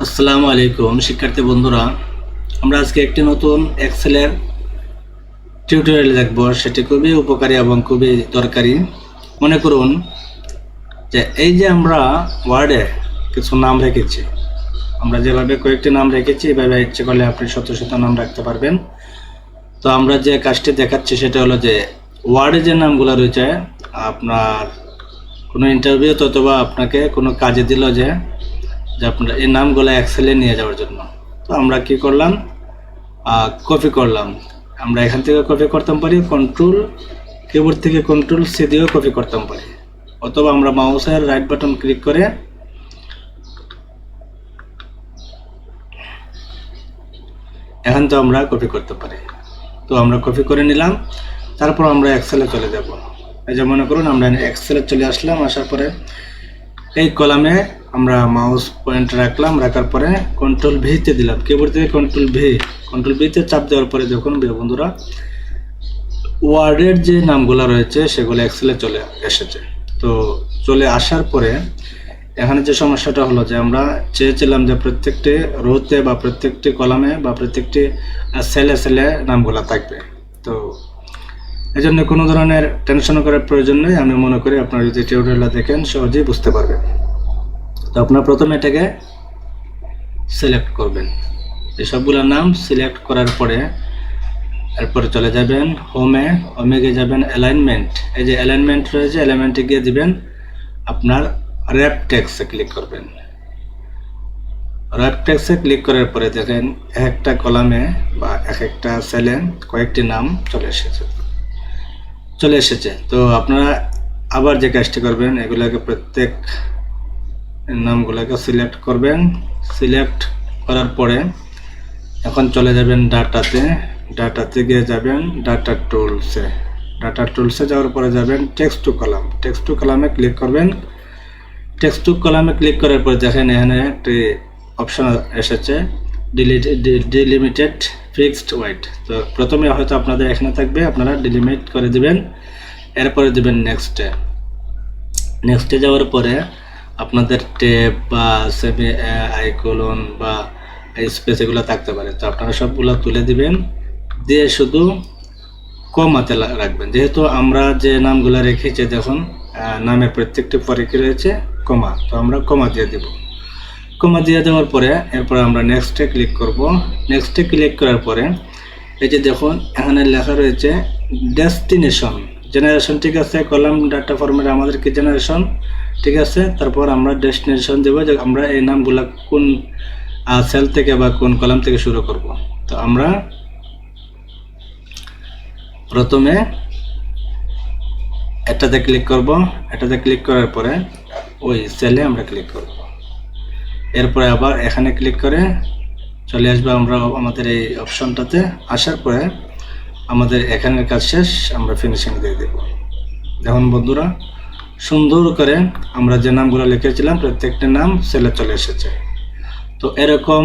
আসসালামু আলাইকুম শিক্ষার্থী বন্ধুরা, আমরা আজকে একটি নতুন এক্সেলের টিউটোরিয়াল দেখব। সেটি খুবই উপকারী এবং খুবই দরকারি। মনে করুন যে এই যে আমরা ওয়ার্ডে কিছু নাম রেখেছি, আমরা যেভাবে কয়েকটি নাম রেখেছি এভাবে ইচ্ছে করলে আপনি শত শত নাম রাখতে পারবেন। তো আমরা যে কাজটি দেখাচ্ছি সেটা হলো যে ওয়ার্ডে যে নামগুলো রয়েছে, আপনার কোনো ইন্টারভিউতে অথবা আপনাকে কোনো কাজে দিল যে আপনার এই নামগুলো এক্সেলে নিয়ে যাওয়ার জন্য। তো আমরা কি করলাম, কপি করলাম। আমরা এখান থেকে কপি করতে পারি, কিবোর্ড থেকে কন্ট্রোল সি দিয়েও কপি করতে পারি, অথবা আমরা মাউসের রাইট বাটন ক্লিক করে এখান থেকে আমরা কপি করতে পারি। তো আমরা কপি করে নিলাম, তারপর আমরা এক্সেলে চলে যাব। এই যে মনে করুন আমরা এক্সেলে চলে আসলাম, আসার পরে এই কলামে আমরা মাউস পয়েন্ট রাখলাম, রাখার পরে কন্ট্রোল ভিতে দিলাম, কিবোর্ড থেকে কন্ট্রোল ভিতে চাপ দেওয়ার পরে দেখুন বন্ধুরা ওয়ার্ডের যে নামগুলো রয়েছে সেগুলো এক্সেলে চলে এসেছে। তো চলে আসার পরে এখানে যে সমস্যাটা হলো যে আমরা চেয়েছিলাম যে প্রত্যেকটি রোতে বা প্রত্যেকটি কলামে বা প্রত্যেকটি সেলে নামগুলো থাকবে। তো এই জন্য কোনো ধরনের টেনশন করার প্রয়োজন নেই। আমি মনে করি আপনারা যদি টিউটোরিয়ালটা দেখেন সহজেই বুঝতে পারবেন। তো আপনার প্রথমে এটাকে সিলেক্ট করবেন, এই সবগুলো নাম সিলেক্ট করার পরে এরপরে চলে যাবেন হোমে গিয়ে যাবেন অ্যালাইনমেন্ট। এই যে অ্যালাইনমেন্ট রয়েছে, অ্যালাইনমেন্টে গিয়ে দিবেন আপনার র্যাপ টেক্সটে ক্লিক করবেন। র্যাপ টেক্সটে ক্লিক করার পরে দেখেন এক একটা কলামে বা এক একটা সেলে কয়েকটি নাম চলে এসেছে। তো আপনারা আবার যে কাজটি করবেন, এগুলোকে প্রত্যেক নামগুলোকে সিলেক্ট করবেন। সিলেক্ট করার পরে এখন চলে যাবেন ডাটাতে গিয়ে যাবেন ডাটা টুলসে যাওয়ার পরে যাবেন টেক্সট টু কলামে ক্লিক করবেন। টেক্সট টু কলামে ক্লিক করার পরে দেখেন এখানে একটি অপশন এসেছে ডিলিমিটেড ফিক্সড ওয়েট। তো প্রথমে হয়তো আপনাদের এখানে থাকবে, আপনারা ডিলিমিট করে দিবেন, এরপরে দিবেন নেক্সটে যাওয়ার পরে আপনাদের ট্যাব বা সেমি আইকলন বা স্পেস এগুলো থাকতে পারে। তো আপনারা সবগুলো তুলে দিবেন, দিয়ে শুধু কমাতে রাখবেন। যেহেতু আমরা যে নামগুলো রেখেছি দেখুন নামের প্রত্যেকটি পরে কি রয়েছে কমা, তো আমরা কমা দিয়ে দেব। কমা দিয়ে দেওয়ার পরে এরপরে আমরা নেক্সটে ক্লিক করব। নেক্সটে ক্লিক করার পরে এই যে দেখুন এখানে লেখা রয়েছে জেনারেশন, ঠিক আছে। কলাম ডাটা ফরম্যাট আমাদের কি জেনারেশন, ঠিক আছে। তারপর আমরা ডেস্টিনেশন দেব যে আমরা এই নামগুলা কোন সেল থেকে বা কোন কলাম থেকে শুরু করব। তো আমরা প্রথমে এটাতে ক্লিক করব, এটাতে ক্লিক করার পরে ওই সেলে আমরা ক্লিক করব। এরপরে আবার এখানে ক্লিক করে চলে আসবে আমরা আমাদের এই অপশনটাতে। আসার পরে আমাদের এখানের কাজ শেষ, আমরা ফিনিশিং দিয়ে দেব। দেখুন বন্ধুরা সুন্দর করে আমরা যে নামগুলো লিখেছিলাম প্রত্যেকটা নাম সেলে চলে এসেছে। তো এরকম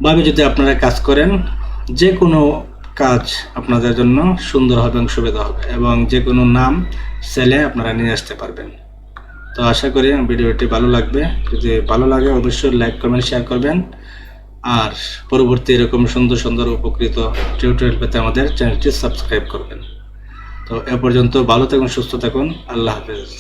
ভাবে যদি আপনারা কাজ করেন, যে কোনো কাজ আপনাদের জন্য সুন্দর হবে এবং সুবিধা হবে, এবং যে কোনো নাম সেলে আপনারা নিয়ে আসতে পারবেন। তো আশা করি ভিডিওটি ভালো লাগবে। যদি ভালো লাগে অবশ্যই লাইক কমেন্ট শেয়ার করবেন, আর পরবর্তী এরকম সুন্দর সুন্দর উপকৃত টিউটোরিয়াল পেতে আমাদের চ্যানেলটি সাবস্ক্রাইব করবেন। তো এ পর্যন্ত ভালো থাকুন, সুস্থ থাকুন, আল্লাহ হাফেজ।